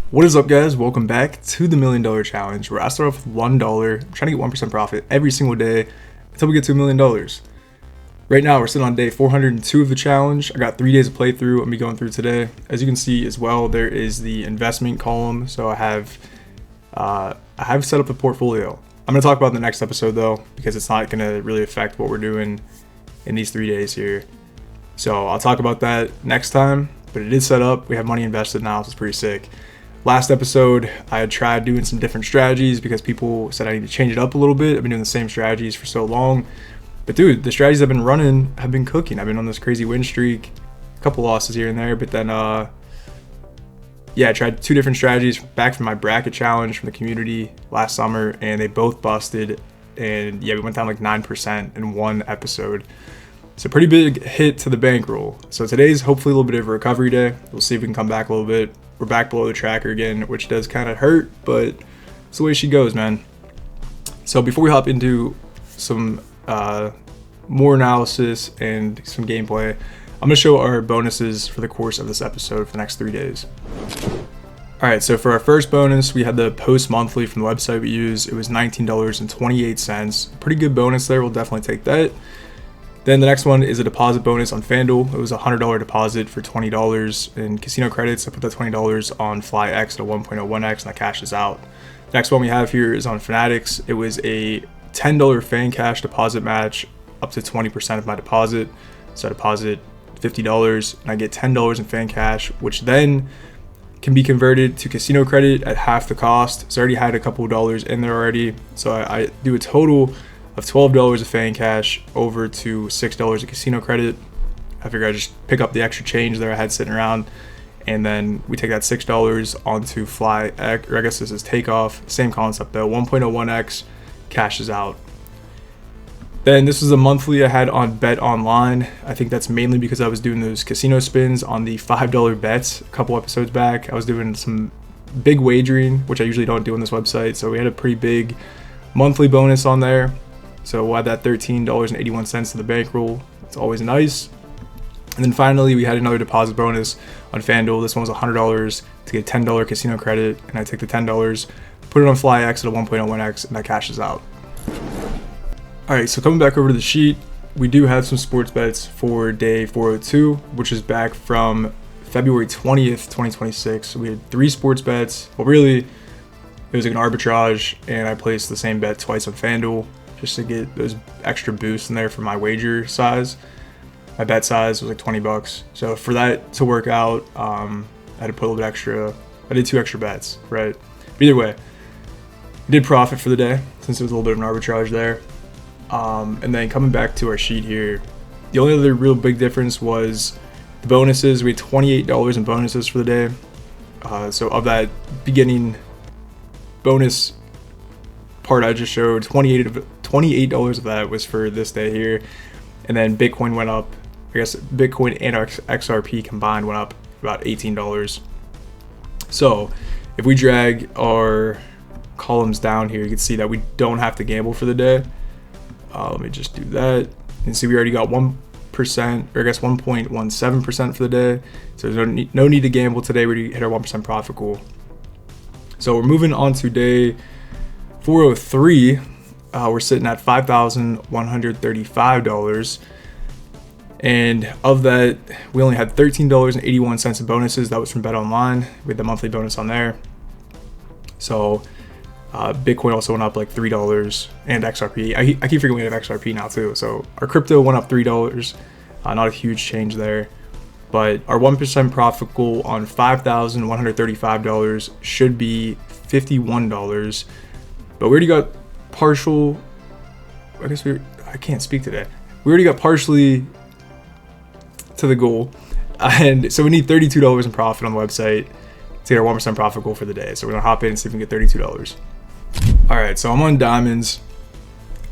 What is up, guys? Welcome back to the $1 million challenge, where I start off with $1. I'm trying to get 1% profit every single day until we get to $1 million. Right now, we're sitting on day 402 of the challenge. I got 3 days of playthrough. I'm be going through today. As you can see as well, there is the investment column. So I have set up the portfolio. I'm going to talk about it in the next episode though, because it's not going to really affect what we're doing in these 3 days here. So I'll talk about that next time. But it is set up. We have money invested now, so it's pretty sick. Last episode, I had tried doing some different strategies because people said I need to change it up a little bit. I've been doing the same strategies for so long. But dude, the strategies I've been running have been cooking. I've been on this crazy win streak, a couple losses here and there. But then, I tried 2 different strategies back from my bracket challenge from the community last summer, and they both busted. And yeah, we went down like 9% in one episode. So pretty big hit to the bankroll. So today's hopefully a little bit of a recovery day. We'll see if we can come back a little bit. We're back below the tracker again, which does kind of hurt, but it's the way she goes, man. So before we hop into some more analysis and some gameplay, I'm going to show our bonuses for the course of this episode for the next 3 days. All right, so for our first bonus, we had the post monthly from the website we use. It was $19.28. Pretty good bonus there. We'll definitely take that. Then the next one is a deposit bonus on FanDuel. It was a $100 deposit for $20 in casino credits. I put that $20 on FlyX at a 1.01x, and that cashes out. The next one we have here is on Fanatics. It was a $10 fan cash deposit match up to 20% of my deposit. So I deposit $50 and I get $10 in fan cash, which then can be converted to casino credit at half the cost. So I already had a couple of dollars in there already. So I do a total of $12 of fan cash over to $6 of casino credit. I figured I'd just pick up the extra change there I had sitting around, and then we take that $6 onto FlyX, or I guess this is takeoff. Same concept though, 1.01x cashes out. Then this is a monthly I had on Bet Online. I think that's mainly because I was doing those casino spins on the $5 bets a couple episodes back. I was doing some big wagering, which I usually don't do on this website. So we had a pretty big monthly bonus on there. So we'll add that $13.81 to the bankroll. It's always nice. And then finally, we had another deposit bonus on FanDuel. This one was $100 to get $10 casino credit. And I take the $10, put it on FlyX at a 1.01x, and that cashes out. All right, so coming back over to the sheet, we do have some sports bets for day 402, which is back from February 20th, 2026. So we had 3 sports bets. Well, really, it was like an arbitrage, and I placed the same bet twice on FanDuel, just to get those extra boosts in there for my wager size. My bet size was like $20. So for that to work out, I had to put a little bit extra. I did 2 extra bets, right? But either way, I did profit for the day since it was a little bit of an arbitrage there. And then coming back to our sheet here, the only other real big difference was the bonuses. We had $28 in bonuses for the day. So of that beginning bonus part I just showed, $28 of that was for this day here. And then Bitcoin went up. I guess Bitcoin and XRP combined went up about $18. So if we drag our columns down here, you can see that we don't have to gamble for the day. Let me just do that. And see, we already got 1%, or I guess 1.17% for the day. So there's no need to gamble today. We already hit our 1% profit goal. So we're moving on to day 403. We're sitting at $5,135. And of that, we only had $13.81 in bonuses. That was from Bet Online. We had the monthly bonus on there. So Bitcoin also went up like $3, and XRP. I keep forgetting we have XRP now too. So our crypto went up $3. Not a huge change there. But our 1% profit goal on $5,135 should be $51. But we already got partial. I can't speak today. We already got partially to the goal, and so we need $32 in profit on the website to get our 1% profit goal for the day. So we're gonna hop in and see if we can get $32. All right, so I'm on diamonds.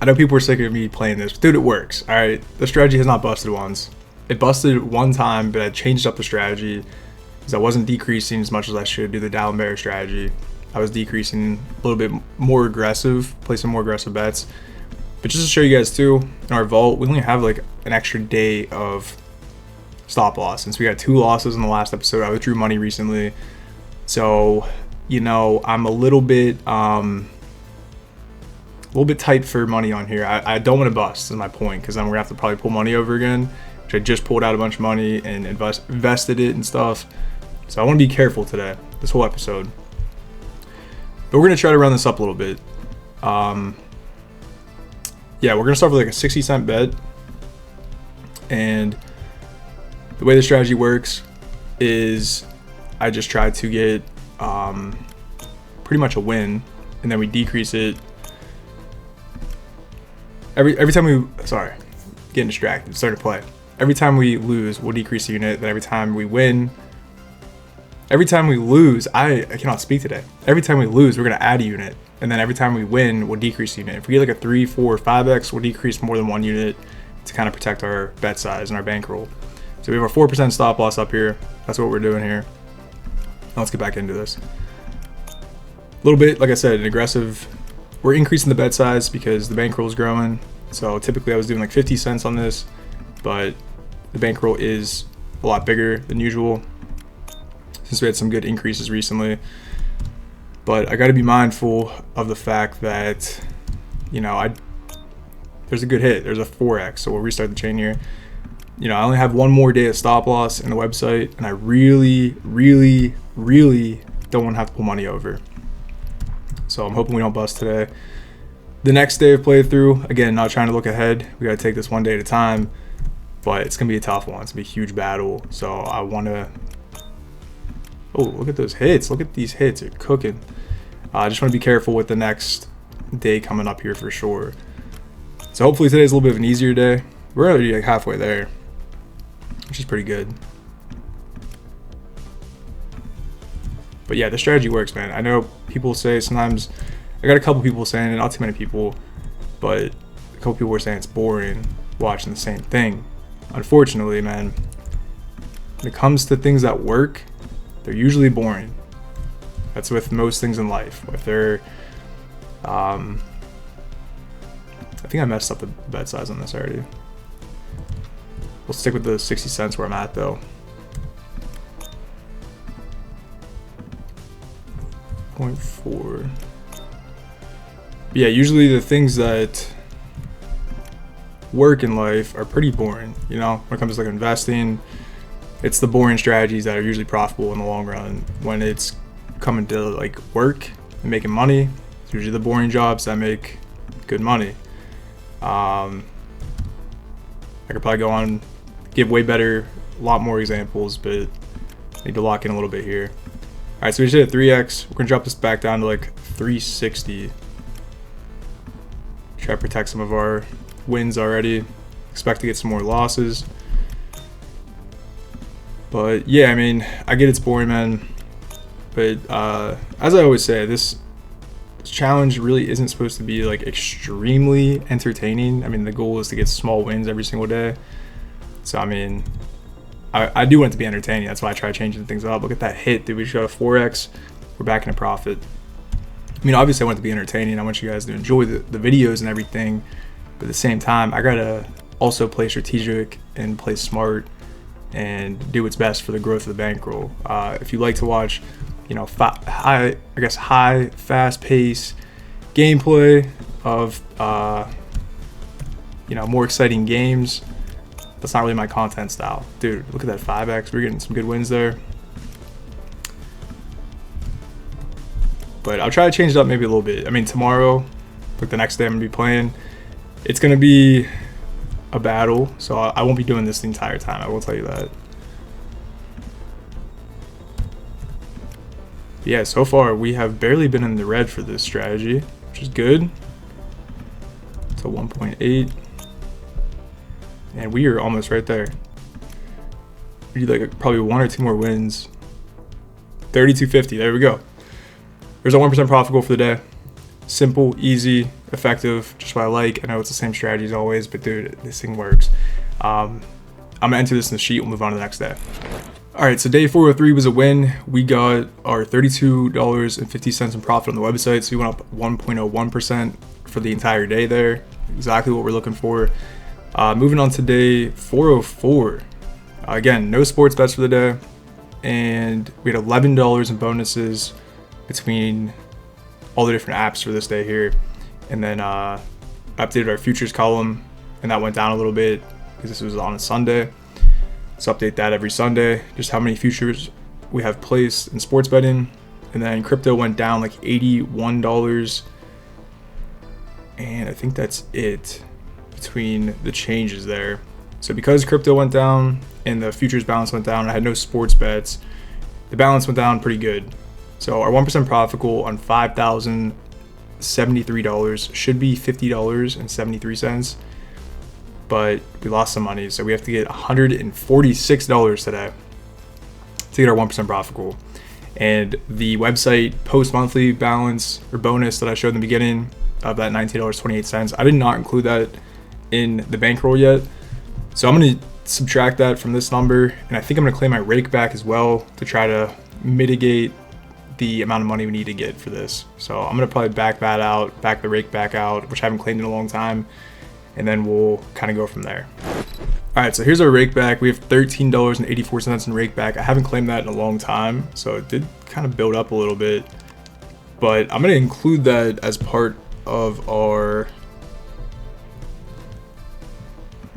I know people are sick of me playing this, but dude, it works. All right, the strategy has not busted once. It busted one time, but I changed up the strategy because I wasn't decreasing as much as I should do the Down Bear strategy. I was decreasing a little bit more aggressive, placing more aggressive bets. But just to show you guys too, in our vault, we only have like an extra day of stop loss. Since we got 2 losses in the last episode, I withdrew money recently. So you know, I'm a little bit tight for money on here. I don't want to bust is my point, because then we're gonna have to probably pull money over again, which I just pulled out a bunch of money and invested it and stuff. So I want to be careful today, this whole episode. But we're gonna try to round this up a little bit. Yeah, we're gonna start with like a 60-cent bet, and the way the strategy works is I just try to get pretty much a win, and then we decrease it every time we getting distracted, starting to play. Every time we lose, we'll decrease the unit. Then every time we win, every time we lose, I cannot speak today. Every time we lose, we're gonna add a unit, and then every time we win, we'll decrease the unit. If we get like a 3, 4, 5x, we'll decrease more than one unit to kind of protect our bet size and our bankroll. So we have our 4% stop loss up here. That's what we're doing here. Now let's get back into this. A little bit, like I said, an aggressive. We're increasing the bet size because the bankroll is growing. So typically I was doing like 50 cents on this, but the bankroll is a lot bigger than usual since we had some good increases recently. But I got to be mindful of the fact that, you know, there's a good hit. There's a 4x. So we'll restart the chain here. You know, I only have one more day of stop loss in the website, and I really, really, really don't want to have to pull money over. So I'm hoping we don't bust today. The next day of playthrough, again, not trying to look ahead. We got to take this one day at a time, but it's going to be a tough one. It's going to be a huge battle. So I want to... Oh, look at those hits. Look at these hits. They're cooking. I just want to be careful with the next day coming up here for sure. So hopefully today's a little bit of an easier day. We're already like halfway there, which is pretty good. But yeah, the strategy works, man. I know people say sometimes, I got a couple people saying it, not too many people, but a couple people were saying it's boring watching the same thing. Unfortunately, man, when it comes to things that work, they're usually boring. That's with most things in life. If they're, I think I messed up the bet size on this already. We'll stick with the 60 cents where I'm at though. 0.4. Yeah, usually the things that work in life are pretty boring. You know, when it comes to like investing, it's the boring strategies that are usually profitable in the long run. When it's coming to like work and making money, it's usually the boring jobs that make good money. I could probably go on, give way better, a lot more examples, but I need to lock in a little bit here. All right, so we just hit a 3x. We're gonna drop this back down to like 360. Try to protect some of our wins already. Expect to get some more losses. But yeah, I mean, I get it's boring, man. But as I always say, this challenge really isn't supposed to be like extremely entertaining. I mean, the goal is to get small wins every single day. So I mean, I do want it to be entertaining. That's why I try changing things up. Look at that hit, dude. We just got a 4x. We're back in a profit. I mean, obviously I want it to be entertaining. I want you guys to enjoy the videos and everything. But at the same time, I gotta also play strategic and play smart and do what's best for the growth of the bankroll. If you like to watch, you know, high, fast-paced gameplay of, you know, more exciting games, that's not really my content style. Dude, look at that 5x. We're getting some good wins there. But I'll try to change it up maybe a little bit. I mean, tomorrow, like the next day I'm gonna be playing, it's gonna be a battle, so I won't be doing this the entire time. I will tell you that. But yeah, so far we have barely been in the red for this strategy, which is good. It's a 1.8, and we are almost right there. We need like probably 1 or 2 more wins. 32.50. There we go. There's a 1% profit goal for the day. Simple, easy, effective, just what I like. I know it's the same strategy as always, but dude, this thing works. I'm gonna enter this in the sheet. We'll move on to the next day. All right, so day 403 was a win. We got our $32.50 in profit on the website, so we went up 1.01% for the entire day there. Exactly what we're looking for. Moving on to day 404. Again, no sports bets for the day, and we had $11 in bonuses between all the different apps for this day here. And then updated our futures column, and that went down a little bit because this was on a Sunday. So update that every Sunday, just how many futures we have placed in sports betting. And then crypto went down like $81, and I think that's it between the changes there. So because crypto went down and the futures balance went down, I had no sports bets, the balance went down pretty good. So our 1% profit goal on $5,073 should be $50.73, but we lost some money, so we have to get $146 today to get our 1% profit goal. And the website post monthly balance or bonus that I showed in the beginning of that $19.28, I did not include that in the bankroll yet. So I'm going to subtract that from this number, and I think I'm going to claim my rake back as well to try to mitigate the amount of money we need to get for this. So I'm going to probably back that out, back the rake back out, which I haven't claimed in a long time, and then we'll kind of go from there. All right, so here's our rake back. We have $13.84 in rake back. I haven't claimed that in a long time, so it did kind of build up a little bit, but I'm going to include that as part of our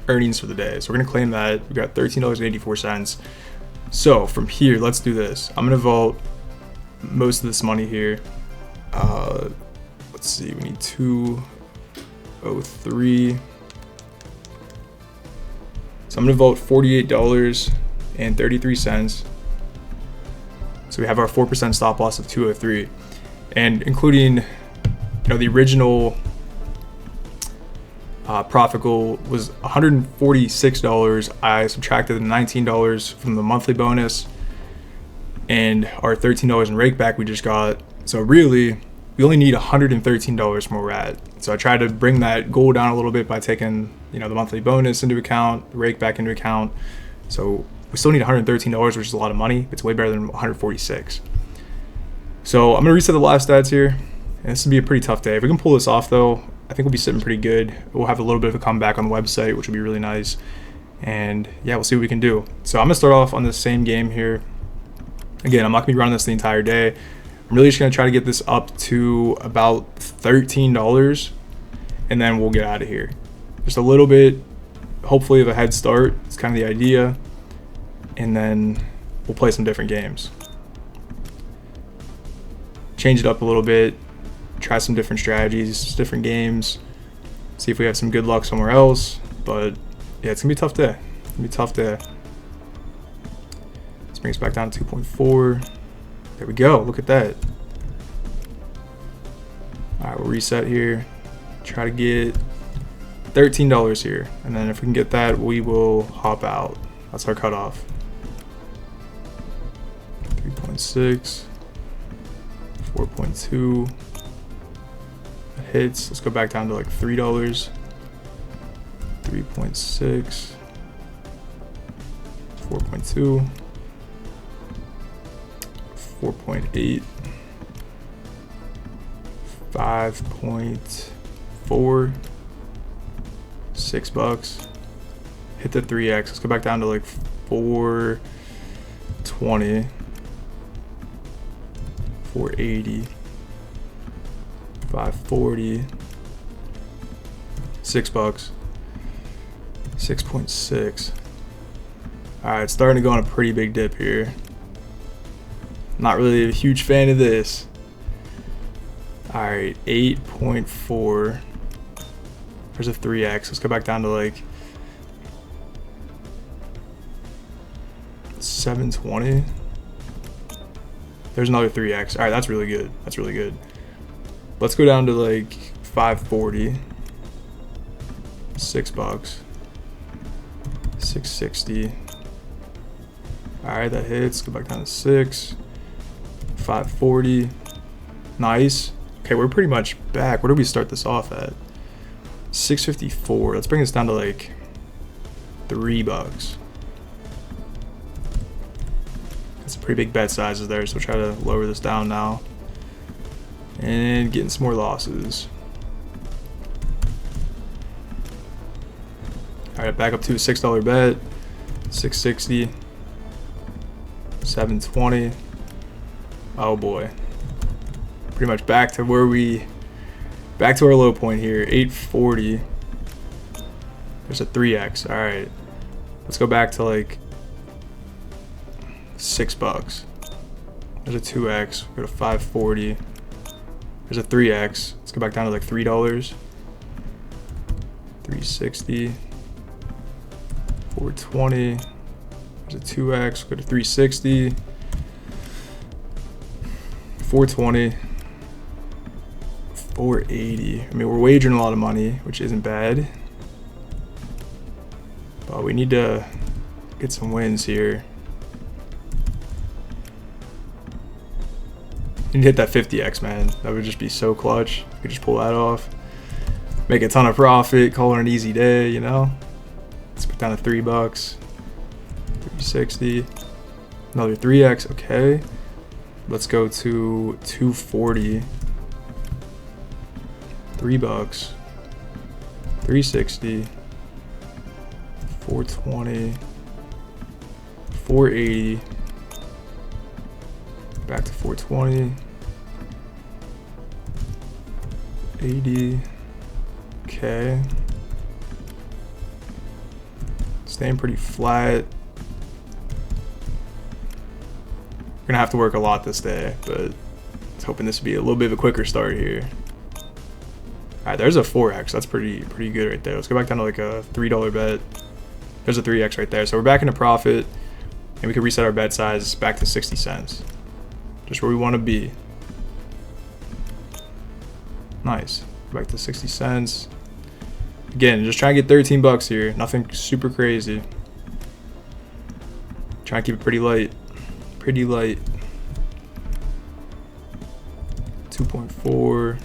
earnings for the day. So we're going to claim that. We got $13.84. So from here, let's do this. I'm going to vault most of this money here. Let's see, we need 203. So I'm going to vote $48.33. So we have our 4% stop loss of 203, and including, the original profit goal was $146. I subtracted the $19 from the monthly bonus and our $13 in rake back we just got. So really, we only need $113 from where we're at. So I tried to bring that goal down a little bit by taking, the monthly bonus into account, the rake back into account. So we still need $113, which is a lot of money. It's way better than $146. So I'm gonna reset the last stats here, and this will be a pretty tough day. If we can pull this off though, I think we'll be sitting pretty good. We'll have a little bit of a comeback on the website, which will be really nice. And yeah, we'll see what we can do. So I'm gonna start off on the same game here. Again, I'm not gonna be running this the entire day. I'm really just gonna try to get this up to about $13, and then we'll get out of here. Just a little bit, hopefully, of a head start. It's kind of the idea. And then we'll play some different games. Change it up a little bit, try some different strategies, different games, see if we have some good luck somewhere else. But yeah, it's gonna be a tough day. It's gonna be a tough day. Let's bring us back down to 2.4. There we go, look at that. All right, we'll reset here. Try to get $13 here, and then if we can get that, we will hop out. That's our cutoff. 3.6, 4.2. That hits. Let's go back down to like $3. 3.6, 4.2, 4.8, 5.4, $6. Hit the 3x. Let's go back down to like 420, 480, 540, $6. 6.6. Alright, starting to go on a pretty big dip here. Not really a huge fan of this. Alright, 8.4. There's a 3x. Let's go back down to like 720. There's another 3x. Alright, that's really good. That's really good. Let's go down to like 540. $6. 660. Alright, that hits. Go back down to 6. 540. Nice. Okay, we're pretty much back. Where did we start this off at? 654. Let's bring this down to like $3. That's a pretty big bet sizes there, so we'll try to lower this down now. And getting some more losses. Alright, back up to a $6 bet. 660. 720. Oh boy. pretty much back to our low point here, 840. There's a 3x. All right, let's go back to like $6. There's a 2x. Go to 540. There's a 3x. Let's go back down to like $3. 360. 420. There's a 2x. Go to 360. 420. 480. I mean, we're wagering a lot of money, which isn't bad. But we need to get some wins here. You need to hit that 50x, man. That would just be so clutch. You could just pull that off. Make a ton of profit. Call it an easy day, you know? Let's put down to $3. 360. Another 3x. Okay. Let's go to 240. $3. 360. 420. 480. Back to 420. 80. Okay. Staying pretty flat. We're gonna have to work a lot this day, but I was hoping this would be a little bit of a quicker start here. All right, there's a 4x. That's pretty good right there. Let's go back down to like a $3 bet. There's a 3x right there. So we're back into profit, and we can reset our bet size back to 60 cents. Just where we want to be. Nice. Back to 60 cents. Again, just trying to get $13 here. Nothing super crazy. Trying to keep it pretty light. Pretty light. 2.4.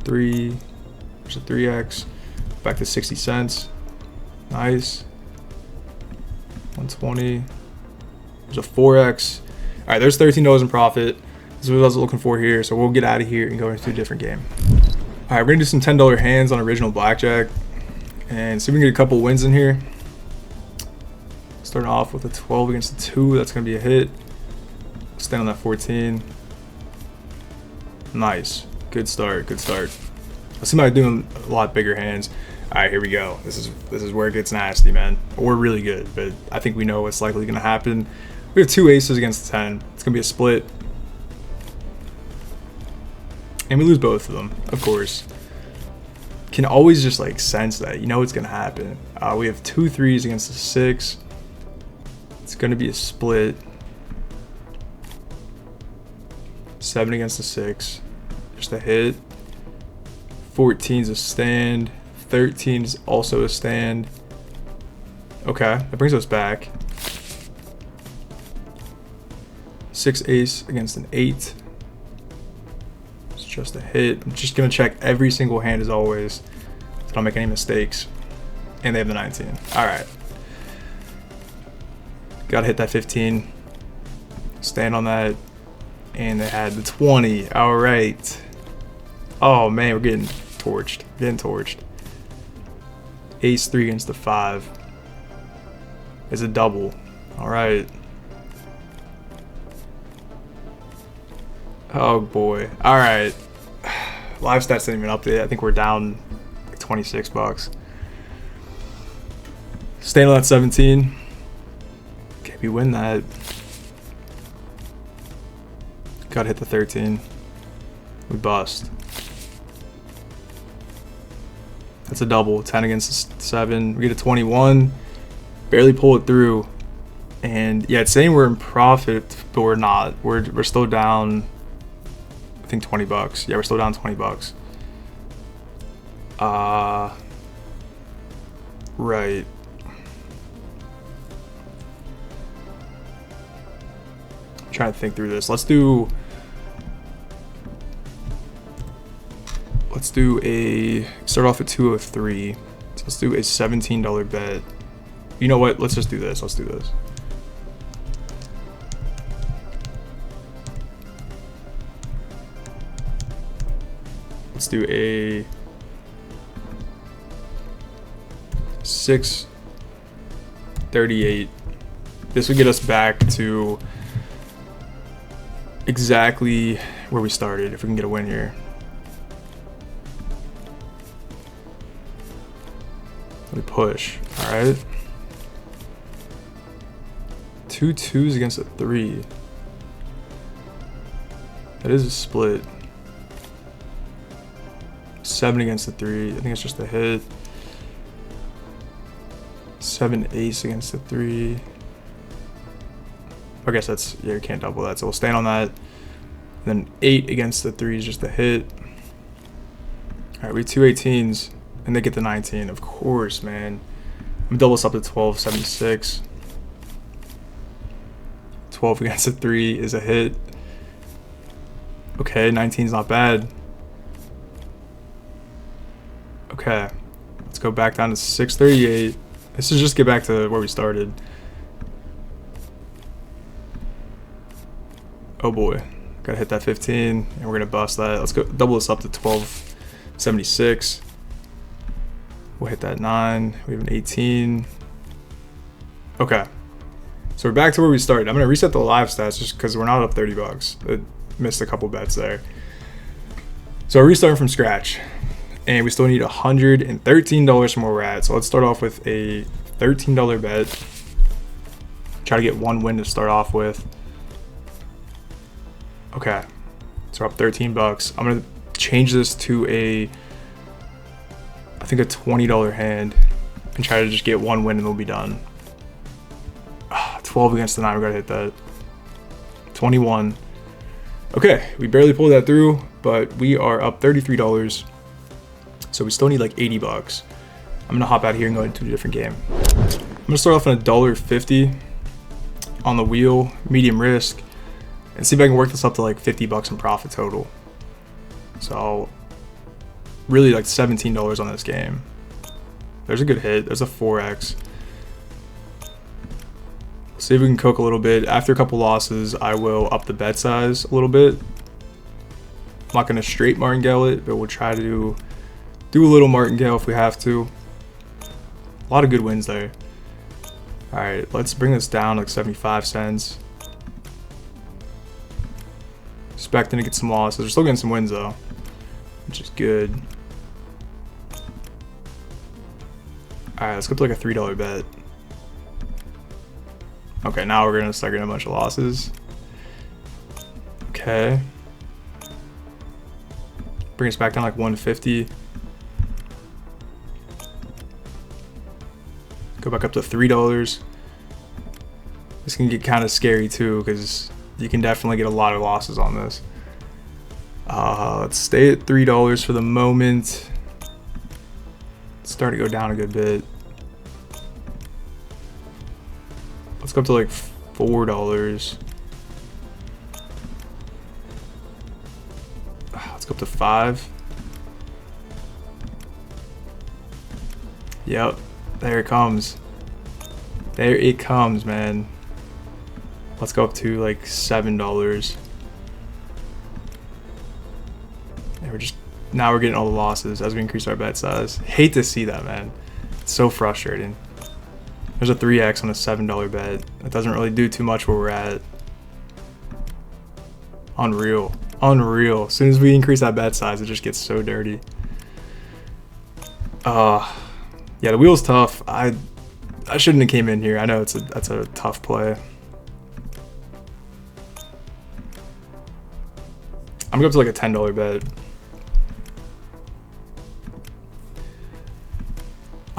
3. There's a 3x. Back to 60 cents. Nice. 120. There's a 4x. All right, there's $13 in profit. This is what I was looking for here. So we'll get out of here and go into a different game. All right, we're gonna do some $10 hands on original blackjack and see if we can get a couple wins in here. Starting off with a 12 against a 2. That's gonna be a hit. Stand on that 14. Nice. Good start. Good start. Let's see if I'm doing a lot bigger hands. All right, here we go. This is where it gets nasty, man. We're really good, but I think we know what's likely gonna happen. We have 2 aces against the 10. It's gonna be a split. And we lose both of them, of course. Can always just like sense that. You know what's gonna happen. We have 2 3s against the 6. It's gonna be a split. 7 against the 6. Just a hit. 14's a stand. 13 is also a stand. Okay, that brings us back. 6 ace against an 8. It's just a hit. I'm just gonna check every single hand as always, so I don't make any mistakes. And they have the 19. All right. Gotta hit that 15. Stand on that. And they had the 20. All right. Oh man, we're getting torched. Getting torched. Ace 3 against the 5. Is a double. All right. Oh boy. All right. Live stats didn't even update. I think we're down like $26. Staying on that 17. Okay, we win that. Gotta hit the 13. We bust. That's a double. 10 against 7. We get a 21. Barely pull it through. And yeah, it's saying we're in profit, but we're not. We're still down, I think $20. Yeah, we're still down $20. Right. I'm trying to think through this. Let's do a start off at 203. So let's do a $17 bet. You know what? Let's just do this. Let's do this. Let's do a 638. This would get us back to exactly where we started if we can get a win here. Let me push. All right. 2 2s against a 3. That is a split. 7 against the 3. I think it's just a hit. 7 ace against the 3. I guess that's, yeah, you can't double that, so we'll stand on that. Then 8 against the 3 is just a hit. All right, we have 2 18s, and they get the 19. Of course, man. I'm gonna double this up to 12, 76. 12 against the 3 is a hit. Okay, 19's not bad. Okay, let's go back down to 638. Let's just get back to where we started. Oh boy, gotta hit that 15, and we're gonna bust that. Let's go double this up to 1276. We'll hit that 9. We have an 18. Okay, so we're back to where we started. I'm gonna reset the live stats just because we're not up 30 bucks. It missed a couple bets there. So we're restarting from scratch, and we still need $113 from where we're at. So let's start off with a $13 bet. Try to get one win to start off with. Okay, so we're up 13 bucks. I'm gonna change this to I think a $20 hand and try to just get one win and we'll be done. 12 against the 9, we gotta hit that. 21. Okay, we barely pulled that through, but we are up $33. So we still need like 80 bucks. I'm gonna hop out here and go into a different game. I'm gonna start off on $1.50 on the wheel, medium risk, and see if I can work this up to like 50 bucks in profit total. So really like $17 on this game. There's a good hit. There's a 4x. See if we can cook a little bit. After a couple losses, I will up the bet size a little bit. I'm not gonna straight martingale it, but we'll try to do a little martingale if we have to. A lot of good wins there. All right, let's bring this down like 75 cents. Expecting to get some losses. We're still getting some wins though, which is good. All right, let's go to like a $3 bet. Okay, now we're gonna start getting a bunch of losses. Okay. Bring us back down like 150. Go back up to $3. This can get kind of scary too, because you can definitely get a lot of losses on this. Let's stay at $3 for the moment. It's starting to go down a good bit. Let's go up to like $4. Let's go up to 5. Yep, there it comes. There it comes, man. Let's go up to like $7. And now we're getting all the losses as we increase our bet size. Hate to see that, man. It's so frustrating. There's a 3x on a $7 bet. It doesn't really do too much where we're at. Unreal. Unreal. As soon as we increase that bet size, it just gets so dirty. Yeah, the wheel's tough. I shouldn't have came in here. I know that's a tough play. I'm going to go up to like a $10 bet.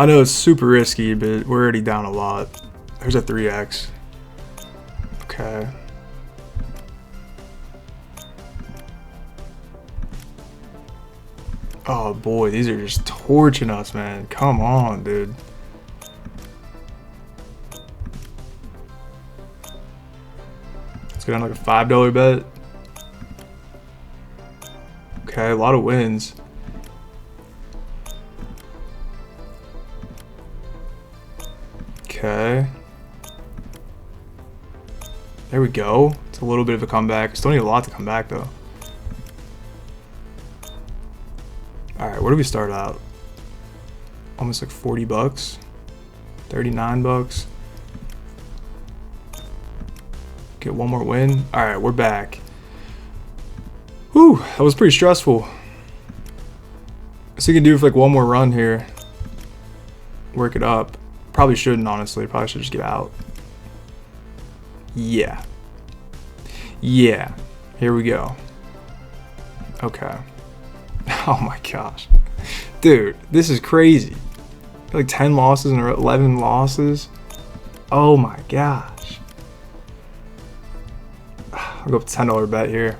I know it's super risky, but we're already down a lot. There's a 3x. Okay. Oh boy, these are just torching us, man. Come on, dude. Let's go down like a $5 bet. Okay, a lot of wins. Okay. There we go. It's a little bit of a comeback. Still need a lot to come back though. Alright, where do we start out? Almost like 40 bucks. 39 bucks. Get one more win. Alright, we're back. Whew, that was pretty stressful. So you can do like one more run here. Work it up. Probably shouldn't, honestly. Probably should just get out. Yeah. Yeah. Here we go. Okay. Oh my gosh. Dude, this is crazy. Like 10 losses and 11 losses. Oh my gosh. I'll go with $10 bet here.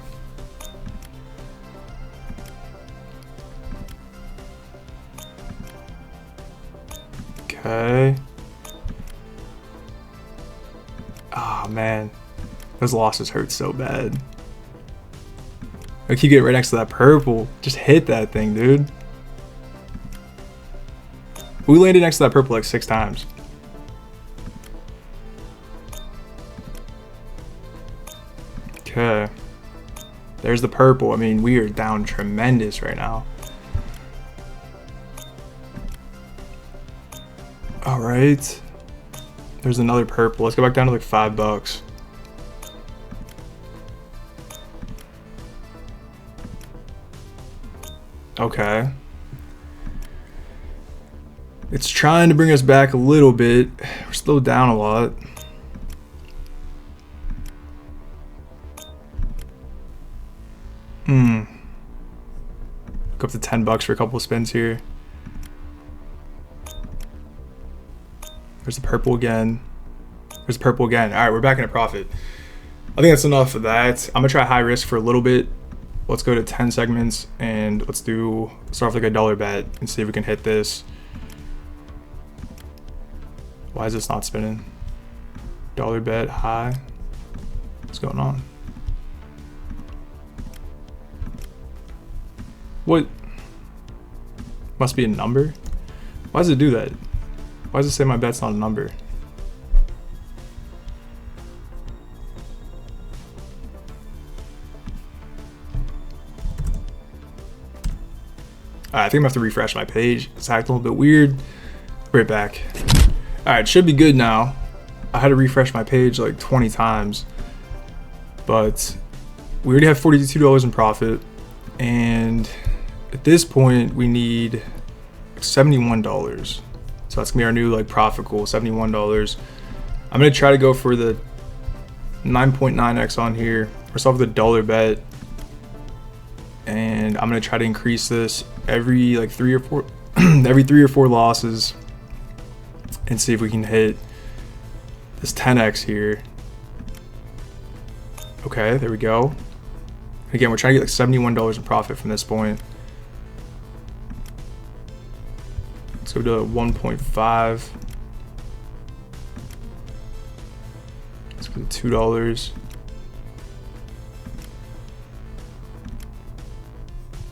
Okay. Oh man. Those losses hurt so bad. I keep getting right next to that purple. Just hit that thing, dude. We landed next to that purple like 6 times. Okay. There's the purple. I mean, we are down tremendous right now. All right. There's another purple. Let's go back down to like $5. Okay. It's trying to bring us back a little bit. We're still down a lot. Go up to $10 for a couple of spins here. There's the purple again. There's the purple again. All right, we're back in a profit. I think that's enough of that. I'm gonna try high risk for a little bit. Let's go to 10 segments and let's start off like a $1 bet and see if we can hit this. Why is this not spinning? $1 bet high. What's going on? What? Must be a number? Why does it do that? Why does it say my bet's not a number? Alright, I think I'm gonna have to refresh my page. It's acting a little bit weird. Right back. Alright, it should be good now. I had to refresh my page like 20 times. But we already have $42 in profit. And at this point, we need $71. So that's gonna be our new like profit goal, $71. I'm gonna try to go for the 9.9x on here. We're still with a $1 bet. And I'm gonna try to increase this every like 3 or 4 every 3 or 4 losses and see if we can hit this 10x here. Okay, there we go. Again, we're trying to get like $71 in profit from this point. Let's go to 1.5. Let's go to $2.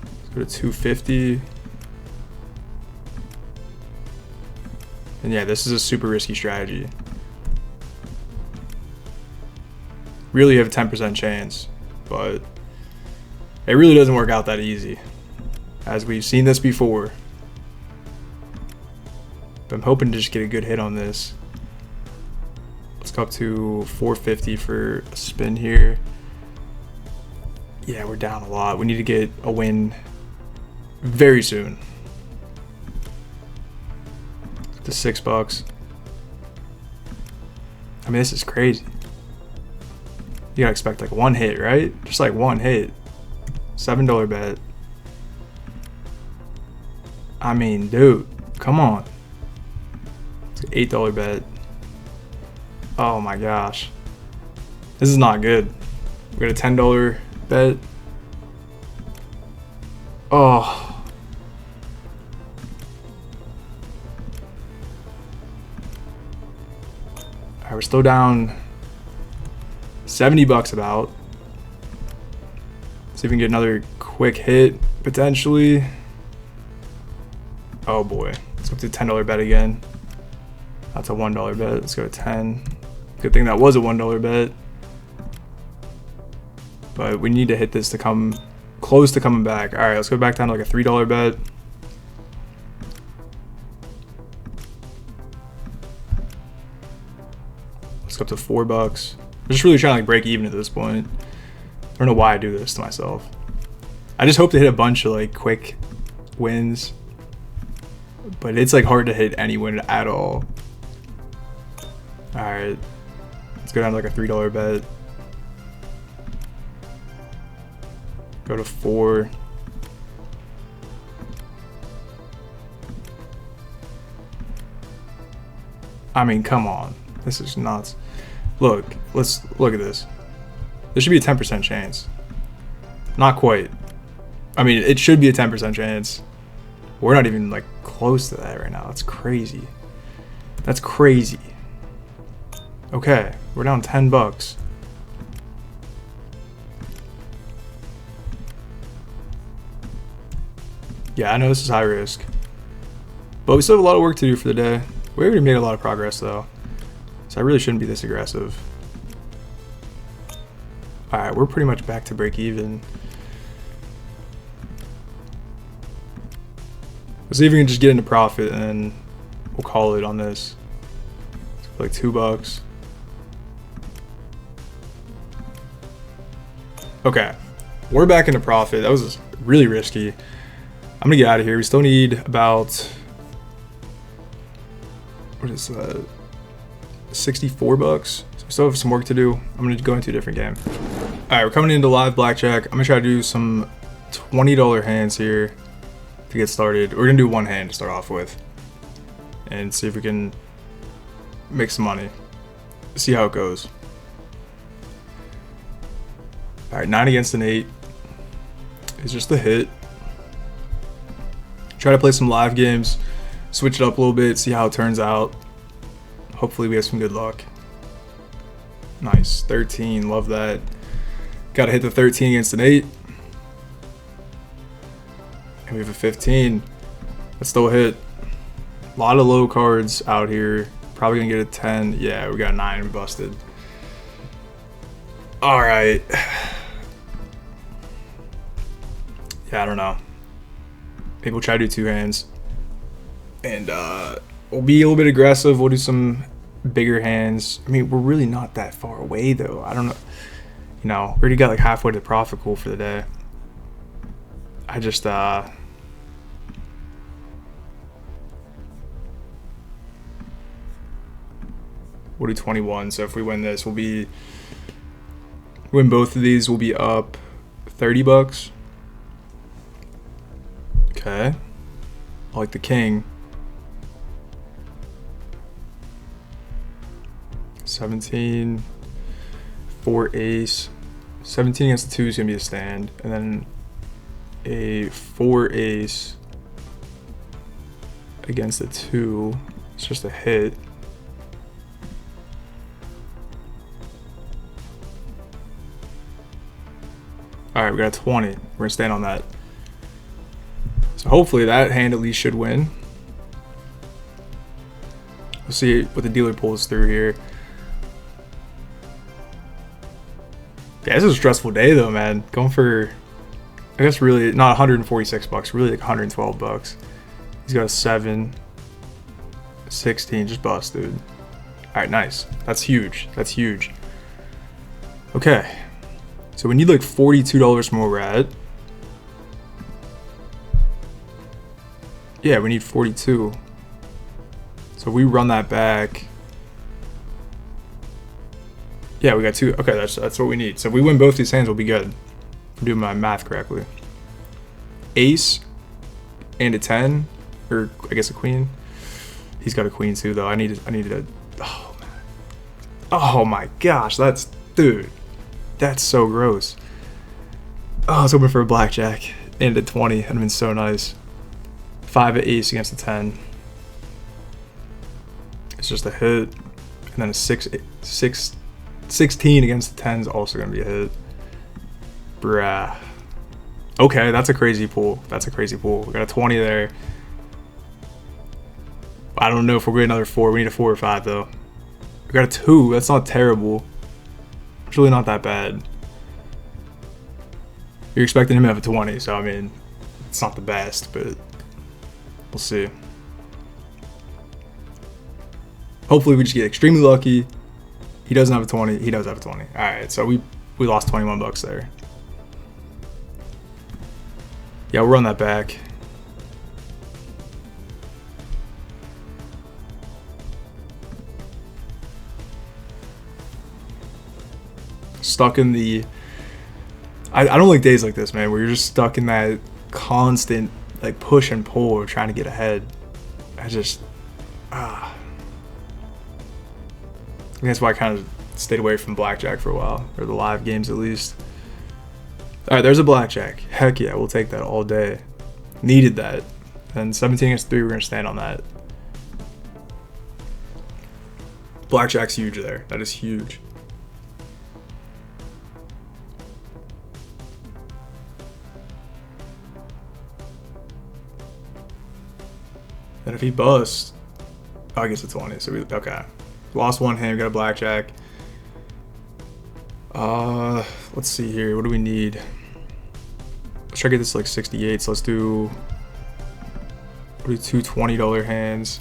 Let's go to 250. And yeah, this is a super risky strategy. Really, you have a 10% chance, but it really doesn't work out that easy, as we've seen this before. But I'm hoping to just get a good hit on this. Let's go up to 450 for a spin here. Yeah, we're down a lot. We need to get a win very soon. To $6. I mean, this is crazy. You gotta expect like one hit, right? Just like one hit. $7 bet. I mean, dude, come on. It's an $8 bet. Oh my gosh. This is not good. We got a $10 bet. Oh. Alright, we're still down $70 about. See if we can get another quick hit, potentially. Oh boy. Let's go up to $10 bet again. That's a $1 bet. Let's go to 10. Good thing that was a $1 bet. But we need to hit this to come close to coming back. All right, let's go back down to like a $3 bet. Let's go up to $4. I'm just really trying to like break even at this point. I don't know why I do this to myself. I just hope to hit a bunch of like quick wins, but it's like hard to hit any win at all. All right, let's go down to like a $3 bet. Go to 4. I mean, come on. This is nuts. Look, let's look at this. There should be a 10% chance. Not quite. I mean, it should be a 10% chance. We're not even like close to that right now. That's crazy. That's crazy. Okay, we're down $10. Yeah, I know this is high risk, but we still have a lot of work to do for the day. We already made a lot of progress though, so I really shouldn't be this aggressive. All right, we're pretty much back to break even. Let's see if we can just get into profit and then we'll call it on this. It's like $2. Okay, we're back into profit. That was really risky. I'm gonna get out of here. We still need about, what is that, $64. So we still have some work to do. I'm gonna go into a different game. All right, we're coming into live blackjack. I'm gonna try to do some $20 hands here to get started. We're gonna do one hand to start off with and see if we can make some money. See how it goes. All right, 9 against an 8 is just a hit. Try to play some live games, switch it up a little bit, see how it turns out. Hopefully we have some good luck. Nice, 13, love that. Gotta hit the 13 against an 8. And we have a 15. That's still a hit. A lot of low cards out here. Probably gonna get a 10. Yeah, we got 9, we busted. All right. Yeah, I don't know. Maybe we'll try to do 2 hands. And we'll be a little bit aggressive. We'll do some bigger hands. I mean, we're really not that far away though. I don't know. You know, we already got like halfway to the profit pool for the day. I just we'll do 21. So if we win this, win both of these, we'll be up $30. Okay. I like the king. 17, 4 ace. 17 against the 2 is gonna be a stand, and then a 4 ace against the 2. It's just a hit. All right, we got a 20. We're gonna stand on that. So hopefully that hand at least should win. We'll see what the dealer pulls through here. Yeah, this is a stressful day though, man. Going for, I guess really not $146, really like $112. He's got a 7, 16, just bust, dude. All right, nice. That's huge. That's huge. Okay, so we need like $42 from where we're at. Yeah, we need 42. So we run that back. Yeah, we got 2. Okay, that's what we need. So if we win both these hands, we'll be good. I'm doing my math correctly. Ace and a 10, or I guess a queen. He's got a queen too, though. I needed a. Oh man. Oh my gosh, dude. That's so gross. Oh, I was hoping for a blackjack and a 20. That'd have been so nice. 5 at ace against a 10. It's just a hit, and then a 16 against the 10 is also gonna be a hit. Bruh. Okay, that's a crazy pull. That's a crazy pull. We got a 20 there. I don't know if we're getting another 4. We need a 4 or 5 though. We got a 2. That's not terrible. It's really not that bad. You're expecting him to have a 20, so I mean, it's not the best, but we'll see. Hopefully we just get extremely lucky. He doesn't have a 20. He does have a 20. All right, so we lost $21 there. Yeah, we'll run that back. Stuck in the... I don't like days like this, man, where you're just stuck in that constant like push and pull of trying to get ahead. I just... I think that's why I kind of stayed away from Blackjack for a while, or the live games at least. All right, there's a Blackjack. Heck yeah, we'll take that all day. Needed that. And 17 against 3, we're going to stand on that. Blackjack's huge there. That is huge. And if he busts, oh, I guess it's 20. So we, okay. Lost one hand, we got a Blackjack. Let's see here. What do we need? Let's try to get this to like 68. So let's do two $20 hands.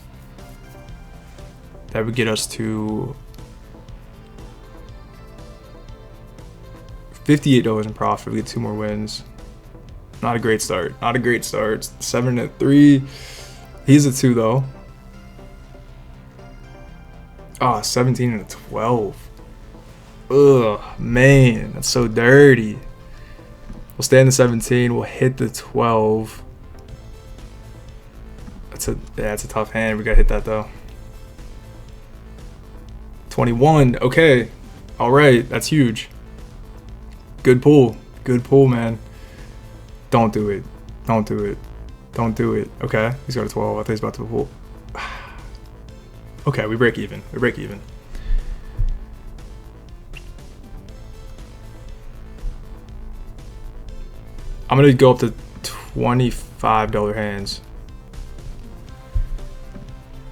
That would get us to $58 in profit. We get 2 more wins. Not a great start. Not a great start. 7 and 3. He's a 2 though. Ah, 17 and 12. Ugh, man, that's so dirty. We'll stay in the 17. We'll hit the 12. That's a tough hand. We gotta hit that though. 21. Okay. All right. That's huge. Good pull. Good pull, man. Don't do it. Don't do it. Don't do it. Okay. He's got a 12. I think he's about to pull. Okay, we break even. We break even. I'm gonna go up to $25 hands.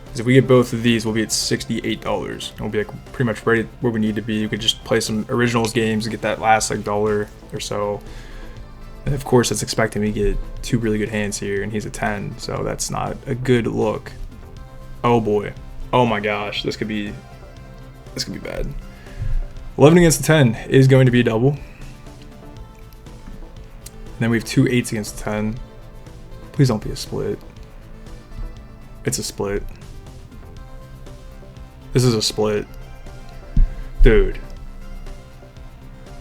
Because if we get both of these, we'll be at $68. And we'll be like pretty much ready where we need to be. We could just play some originals games and get that last like $1 or so. And of course, it's expecting me to get 2 really good hands here, and he's a 10, so that's not a good look. Oh boy. Oh my gosh, this could be bad. 11 against the 10 is going to be a double. And then we have 2 8s against the 10. Please don't be a split. It's a split. This is a split. Dude.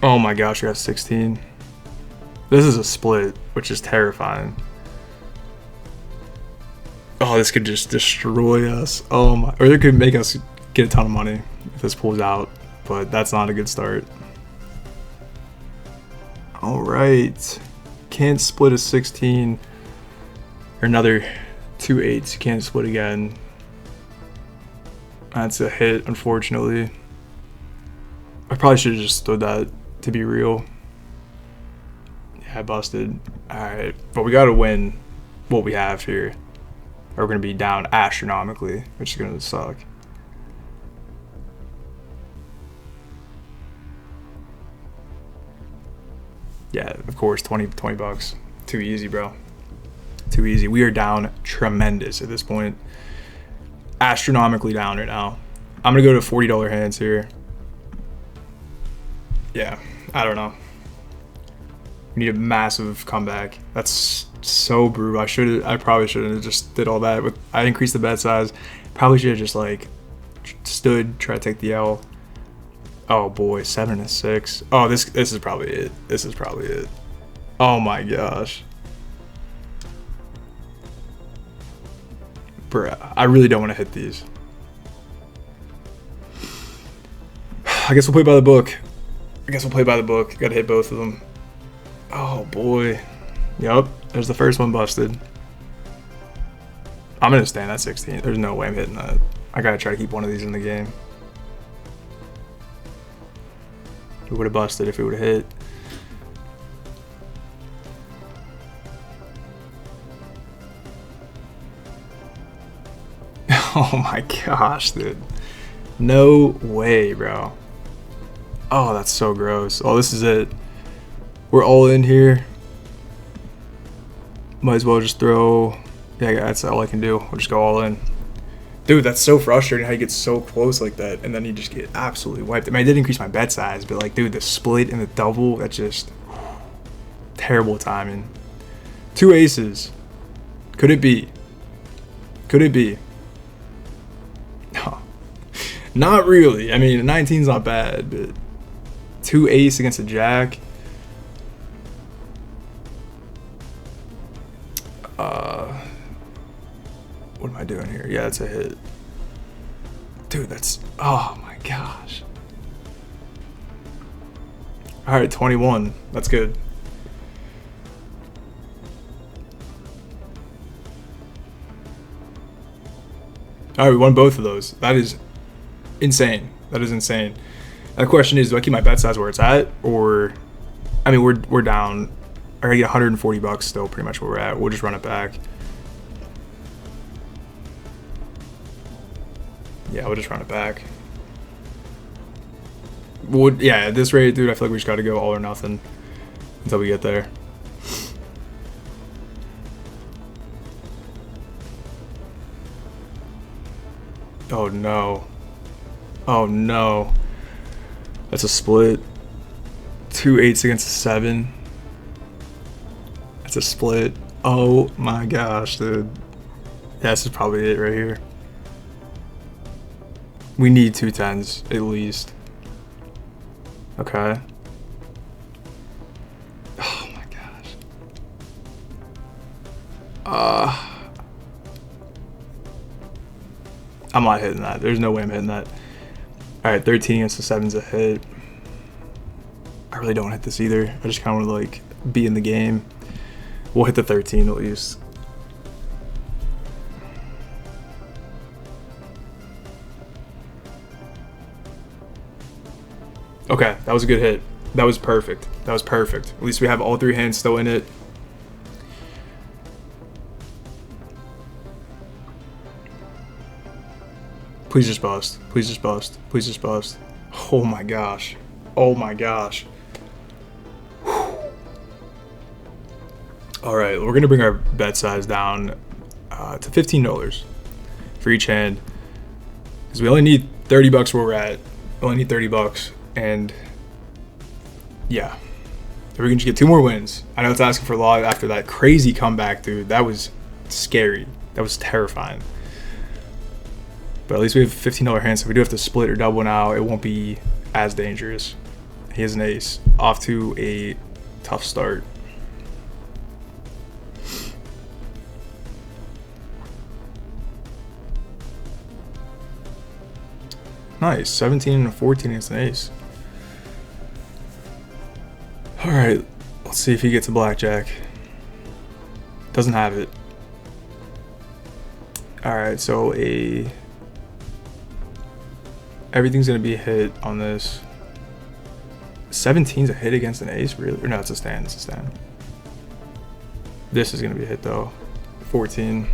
Oh my gosh, we have 16. This is a split, which is terrifying. Oh, this could just destroy us. Oh my, or it could make us get a ton of money if this pulls out, but that's not a good start. All right. Can't split a 16 or another 2 8s. You can't split again. That's a hit, unfortunately. I probably should have just stood that, to be real. Yeah, I busted. All right, but we got to win what we have here. Or we're going to be down astronomically, which is going to suck. Yeah, of course, 20 bucks. Too easy, bro. Too easy. We are down tremendous at this point. Astronomically down right now. I'm going to go to $40 hands here. Yeah, I don't know. We need a massive comeback. That's so brutal. I probably should have just did all that. I increased the bet size. Probably should have just like stood, try to take the L. Oh boy, 7 and 6. Oh, this is probably it. This is probably it. Oh my gosh. Bruh, I really don't want to hit these. I guess we'll play by the book. Gotta hit both of them. Oh boy. Yup, there's the first one busted. I'm gonna stand at 16. There's no way I'm hitting that. I gotta try to keep one of these in the game. It would have busted if it would have hit. Oh my gosh, dude. No way, bro. Oh, that's so gross. Oh, this is it. We're all in here. Might as well just throw... Yeah, that's all I can do. We'll just go all in. Dude, that's so frustrating how you get so close like that, and then you just get absolutely wiped. I mean, I did increase my bet size, but like, dude, the split and the double, that's just terrible timing. Two aces. Could it be? Could it be? No. Not really. I mean, 19's not bad, but two ace against a jack. What am I doing here? Yeah, that's a hit. Dude, that's... Oh, my gosh. All right, 21. That's good. All right, we won both of those. That is insane. That is insane. And the question is, do I keep my bet size where it's at, or... I mean, we're down. I gotta get 140 bucks still, pretty much where we're at. We'll just run it back. Yeah, we'll just run it back. Yeah, at this rate, dude, I feel like we just gotta go all or nothing until we get there. Oh no. Oh no. That's a split. Two eights against a 7. That's a split. Oh my gosh, dude. Yeah, this is probably it right here. We need 2 10s at least. Okay. Oh my gosh. I'm not hitting that. There's no way I'm hitting that. Alright, 13 against the 7's a hit. I really don't hit this either. I just kind of want to like be in the game. We'll hit the 13 at least. Okay, that was a good hit. That was perfect. That was perfect. At least we have all 3 hands still in it. Please just bust. Please just bust. Please just bust. Oh my gosh. Oh my gosh. All right, we're going to bring our bet size down to $15 for each hand. Because we only need 30 bucks where we're at. We only need 30 bucks. And yeah, if we can just get 2 more wins. I know it's asking for a lot after that crazy comeback, dude. That was scary. That was terrifying. But at least we have a $15 hand, so if we do have to split or double now, it won't be as dangerous. He has an ace. Off to a tough start. Nice. 17 and a 14 against an ace. Alright, let's see if he gets a blackjack. Doesn't have it. Alright, so everything's gonna be a hit on this. 17's a hit against an ace, really? Or no, it's a stand, it's a stand. This is gonna be a hit though. 14.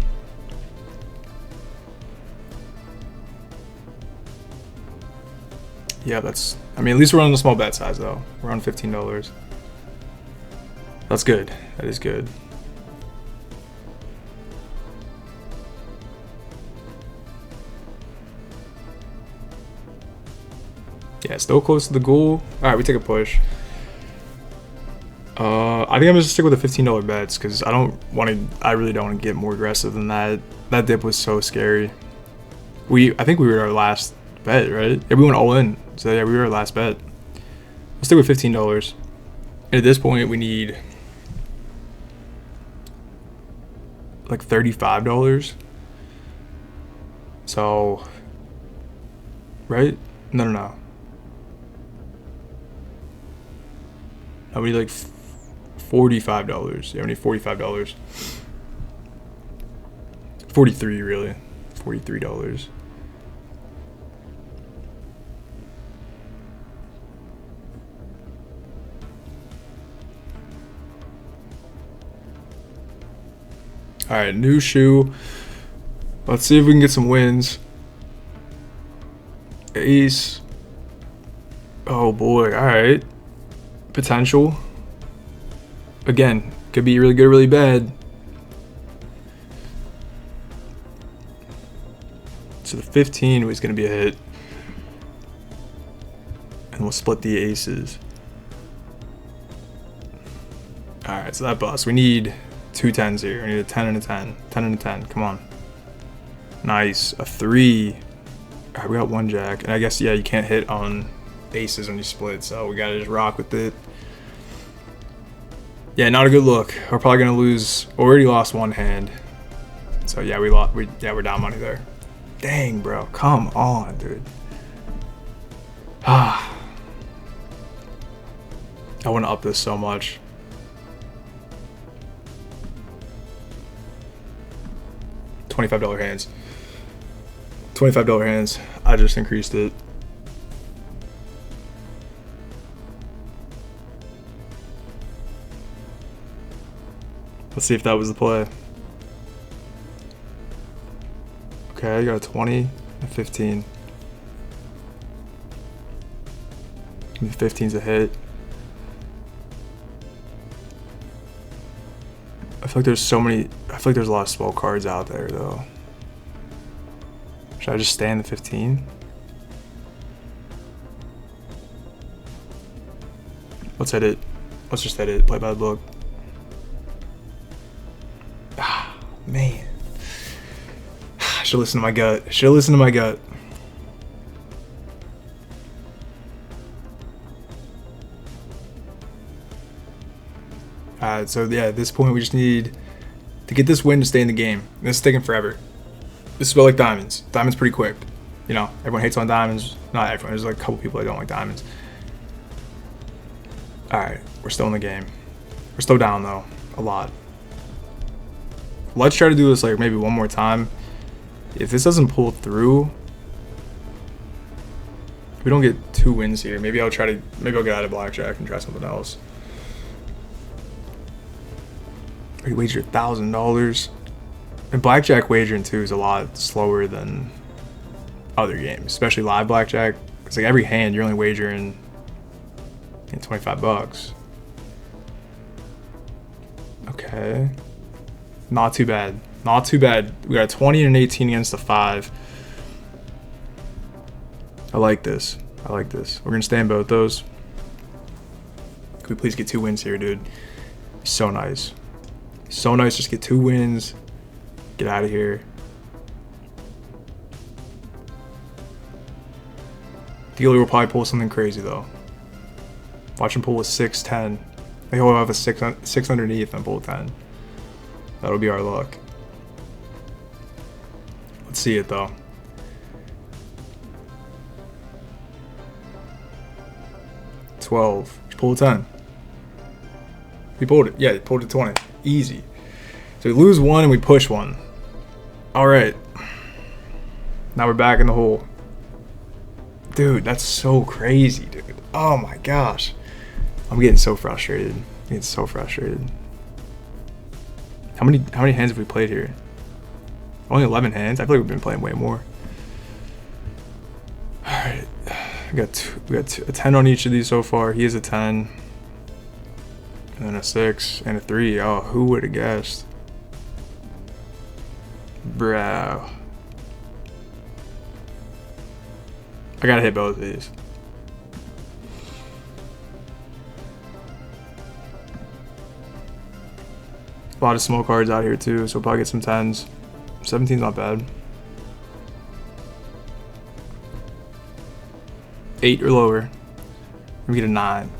Yeah, that's, I mean, at least we're on a small bet size though. We're on $15. That's good. That is good. Yeah, still close to the goal. All right, we take a push. I think I'm just gonna stick with the $15 bets because I really don't want to get more aggressive than that. That dip was so scary. I think we were our last bet, right? Yeah, we went all in. So yeah, we were our last bet. Let's stick with $15. And at this point, we need like $35. So, right? No. No, we need like $45. Yeah, we need $45. 43 really. $43. All right, new shoe. Let's see if we can get some wins. Ace. Oh boy, all right. Potential. Again, could be really good or really bad. So the 15 was gonna be a hit. And we'll split the aces. All right, so that bust. We need two tens here. I need a 10 and a 10. 10 and a 10. Come on. Nice. A 3. All right, we got one jack. And I guess, yeah, you can't hit on aces when you split, so we got to just rock with it. Yeah, not a good look. We're probably going to lose. Already lost one hand. So, yeah, we're down money there. Dang, bro. Come on, dude. Ah. I want to up this so much. $25 hands. $25 hands. I just increased it. Let's see if that was the play. Okay, I got a 20, a 15. The 15's a hit. I feel like there's so many. I feel like there's a lot of small cards out there, though. Should I just stay in the 15? Let's hit it. Let's just hit it. Play by the book. Ah, man. I should listen to my gut. Should listen to my gut. So yeah, at this point we just need to get this win to stay in the game. This is taking forever. This is about like diamonds. Diamonds pretty quick. You know, everyone hates on diamonds. Not everyone. There's like a couple people that don't like diamonds. Alright, we're still in the game. We're still down though. A lot. Let's try to do this like maybe one more time. If this doesn't pull through, if we don't get 2 wins here, maybe I'll get out of blackjack and try something else. We wagered $1,000. And blackjack wagering too is a lot slower than other games, especially live blackjack. It's like every hand you're only wagering 25 bucks. Okay. Not too bad. Not too bad. We got a 20 and an 18 against the 5. I like this. I like this. We're gonna stay in both those. Can we please get 2 wins here, dude? So nice. So nice. Just get 2 wins. Get out of here. Dealer will probably pull something crazy though. Watch him pull a 6-10. He'll have a 6 underneath and pull 10. That'll be our luck. Let's see it though. $12. Pull a 10. He pulled it. Yeah, he pulled a 20. Easy. So we lose 1 and we push 1. Alright. Now we're back in the hole. Dude, that's so crazy, dude. Oh my gosh. I'm getting so frustrated. I'm getting so frustrated. How many hands have we played here? Only 11 hands? I feel like we've been playing way more. Alright. We got a 10 on each of these so far. He is a 10. And then a 6 and a 3. Oh, who would have guessed? Bro. I gotta hit both of these. A lot of small cards out here too, so we'll probably get some 10s. 17's not bad. 8 or lower. We get a 9.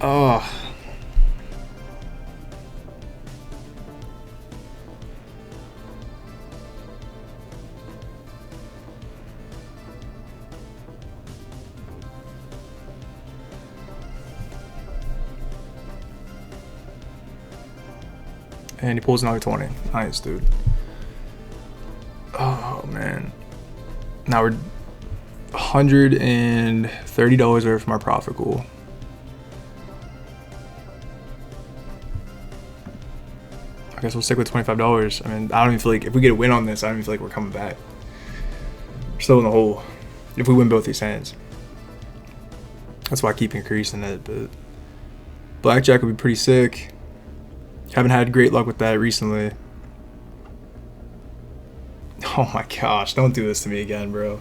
Oh. And he pulls another 20. Nice, dude. Oh, man. Now we're $130 away from our profit goal. I guess we'll stick with $25. I mean, I don't even feel like if we get a win on this, I don't even feel like we're coming back. We're still in the hole if we win both these hands. That's why I keep increasing it. But blackjack would be pretty sick. Haven't had great luck with that recently. Oh my gosh, don't do this to me again, bro.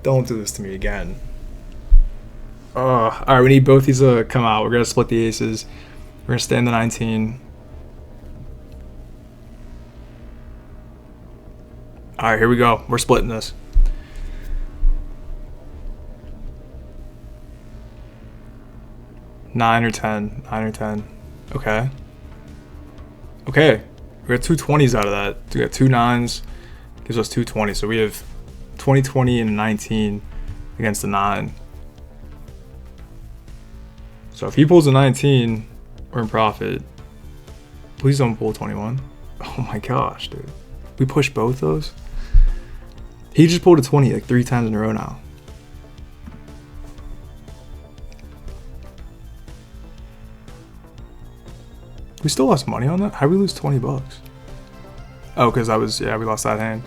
Don't do this to me again. All right, we need both these to come out. We're gonna split the aces. We're gonna stand the 19. All right, here we go. We're splitting this. Nine or 10. Okay. Okay. We got two 20s out of that. We got two 9s. Gives us 220. So we have 20, 20, and 19 against the 9. So if he pulls a 19, we're in profit. Please don't pull 21. Oh my gosh, dude. We pushed both those? He just pulled a 20 like 3 times in a row now. We still lost money on that? How'd we lose 20 bucks? Oh, because we lost that hand.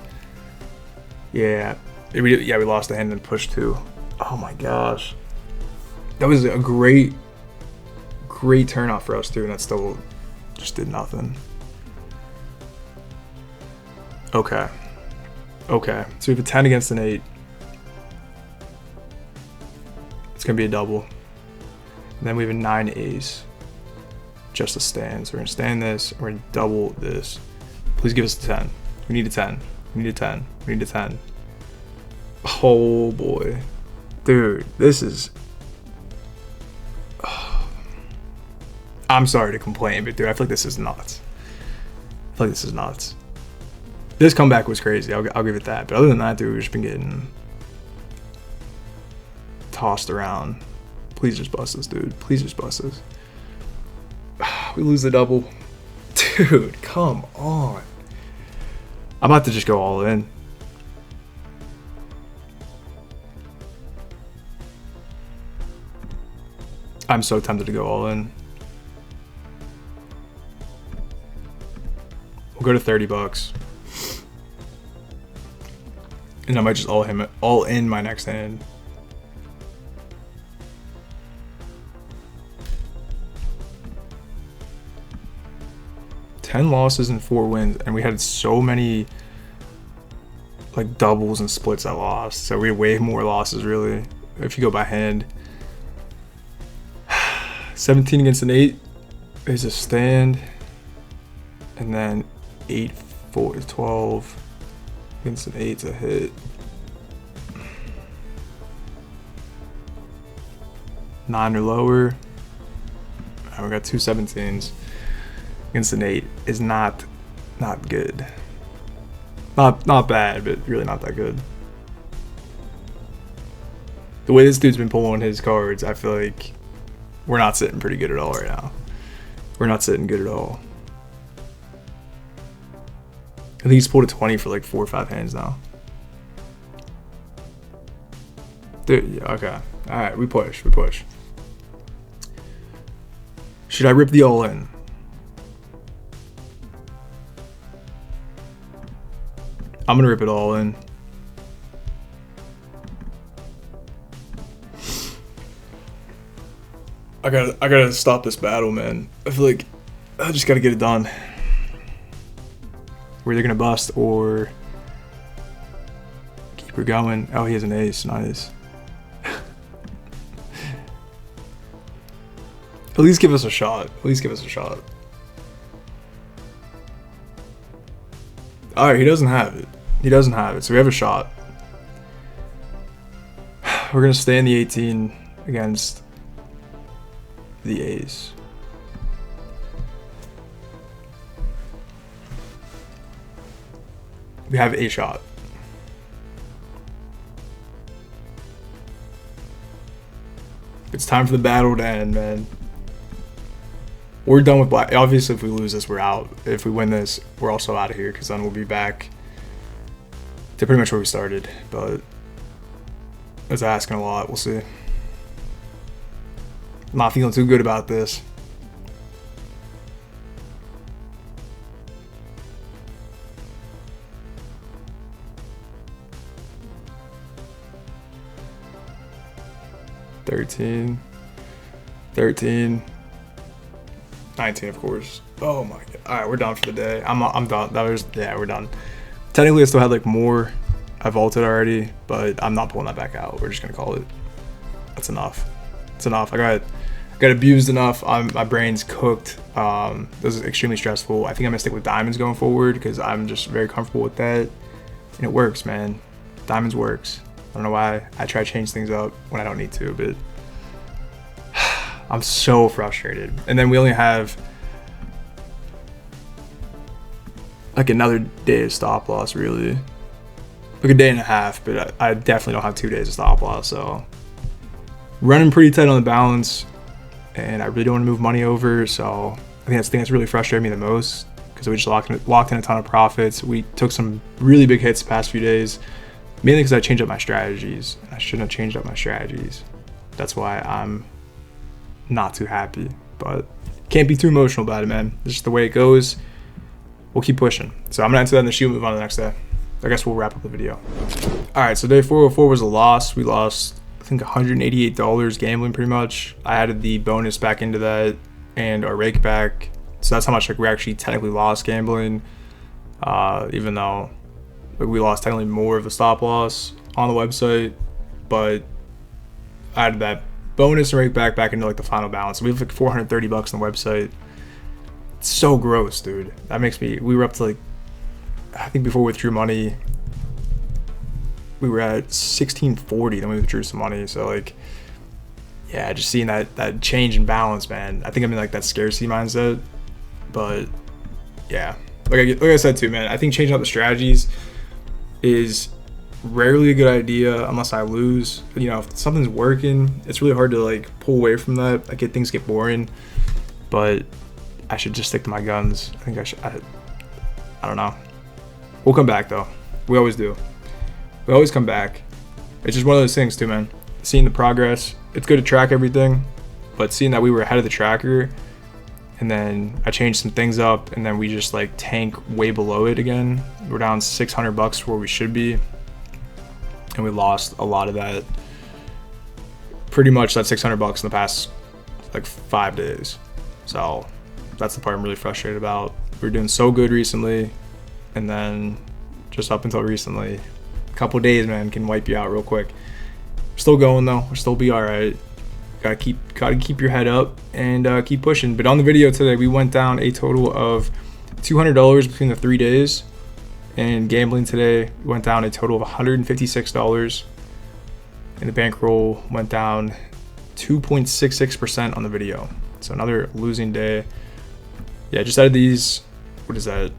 Yeah. We lost the hand and pushed 2. Oh my gosh. That was a great turnout for us too, and that still just did nothing. Okay. So we have a 10 against an 8. It's gonna be a double. And then we have a 9 ace. Just a stand. So we're gonna stand this, we're gonna double this. Please give us a 10. We need a 10. We need a 10. Oh boy. Dude, this is... I'm sorry to complain, but dude, I feel like this is nuts. This comeback was crazy. I'll give it that. But other than that, dude, we've just been getting tossed around. Please just bust us, dude. Please just bust us. We lose the double. Dude, come on. I'm about to just go all in. I'm so tempted to go all in. We'll go to 30 bucks. And I might just all in my next hand. Ten losses and 4 wins, and we had so many like doubles and splits that lost. So we had way more losses really if you go by hand. 17 against an 8 is a stand, and then 8, 4, 12 against an 8's a hit. 9 or lower. We got 2 17s. Against an 8 is not good. Not bad, but really not that good. The way this dude's been pulling his cards, I feel like we're not sitting pretty good at all right now. We're not sitting good at all. I think he's pulled a 20 for like 4 or 5 hands now. Dude, yeah, okay. Alright, we push. Should I rip the all in? I'm gonna rip it all in. I gotta stop this battle, man. I feel like I just gotta get it done. We're either gonna bust or keep her going. Oh, he has an ace. Nice. At least give us a shot. Alright, he doesn't have it. So we have a shot. We're gonna stay in the 18 against the ace. We have a shot. It's time for the battle to end, man. We're done with black. Obviously, if we lose this, we're out. If we win this, we're also out of here, because then we'll be back to pretty much where we started. But that's asking a lot. We'll see. I'm not feeling too good about this. $13, 19, of course. Oh my god. Alright, we're done for the day. I'm done. We're done. Technically, I still had like more. I vaulted already, but I'm not pulling that back out. We're just gonna call it. That's enough. It's enough. I got abused enough. My brain's cooked. This is extremely stressful. I think I'm gonna stick with diamonds going forward because I'm just very comfortable with that, and it works, man. Diamonds works. I don't know why I try to change things up when I don't need to, but I'm so frustrated. And then we only have like another day of stop loss, really. Like a day and a half, but I definitely don't have 2 days of stop loss. So running pretty tight on the balance, and I really don't want to move money over. So I think that's the thing that's really frustrated me the most, because we just locked in a ton of profits. We took some really big hits the past few days, mainly because I changed up my strategies. I shouldn't have changed up my strategies. That's why I'm not too happy, but can't be too emotional about it, man. It's just the way it goes. We'll keep pushing. So I'm gonna answer that in the shoe, move on to the next day. I guess we'll wrap up the video. All right, so day 404 was a loss. We lost, I think, $188 gambling pretty much. I added the bonus back into that and our rake back. So that's how much like we actually technically lost gambling, even though like, we lost technically more of a stop loss on the website, but I added that bonus and rake back into like the final balance. We have like 430 bucks on the website. It's so gross, dude. That makes me, we were up to like, I think before we withdrew money, we were at 1640, then we withdrew some money. So like, yeah, just seeing that change in balance, man. I think I'm in like that scarcity mindset, but yeah, like I said too, man, I think changing up the strategies is rarely a good idea unless I lose. You know, if something's working, it's really hard to like pull away from that. Like things get boring, but I should just stick to my guns. I think I should. I don't know. We'll come back though. We always do. We always come back. It's just one of those things too, man. Seeing the progress, it's good to track everything, but seeing that we were ahead of the tracker, and then I changed some things up, and then we just like tank way below it again. We're down 600 bucks where we should be, and we lost a lot of that. Pretty much that 600 bucks in the past like 5 days. So that's the part I'm really frustrated about. We were doing so good recently, and then just up until recently, a couple days, man, can wipe you out real quick. We're still going though. We'll still be all right. Gotta keep your head up and keep pushing. But on the video today, we went down a total of $200 between the 3 days, and gambling today we went down a total of $156, and the bankroll went down 2.66% on the video. So another losing day. Yeah, just out of these, what is that?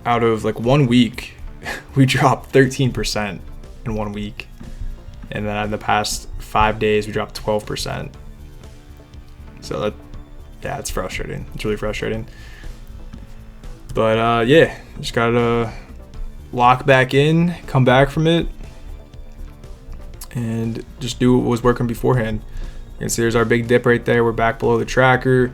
Out of like 1 week, we dropped 13% in 1 week. And then in the past 5 days, we dropped 12%. So that, yeah, it's frustrating. It's really frustrating. But yeah, just gotta lock back in, come back from it, and just do what was working beforehand. You can see there's our big dip right there. We're back below the tracker.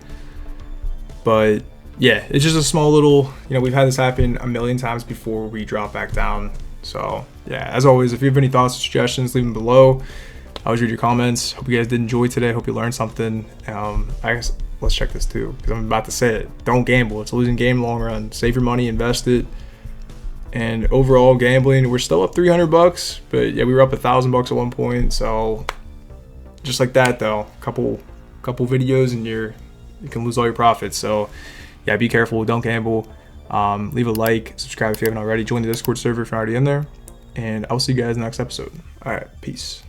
But yeah, it's just a small little, you know, we've had this happen a million times before we drop back down. So yeah, as always, if you have any thoughts or suggestions, leave them below. I always read your comments. Hope you guys did enjoy today. Hope you learned something. I guess let's check this too, because I'm about to say it. Don't gamble. It's a losing game in the long run. Save your money, invest it. And overall gambling, we're still up 300 bucks, but yeah, we were up $1,000 at one point. So just like that though, couple videos and you can lose all your profits. So yeah, be careful. Don't gamble. Leave a like, subscribe if you haven't already. Join the Discord server if you're already in there. And I'll see you guys in the next episode. All right, peace.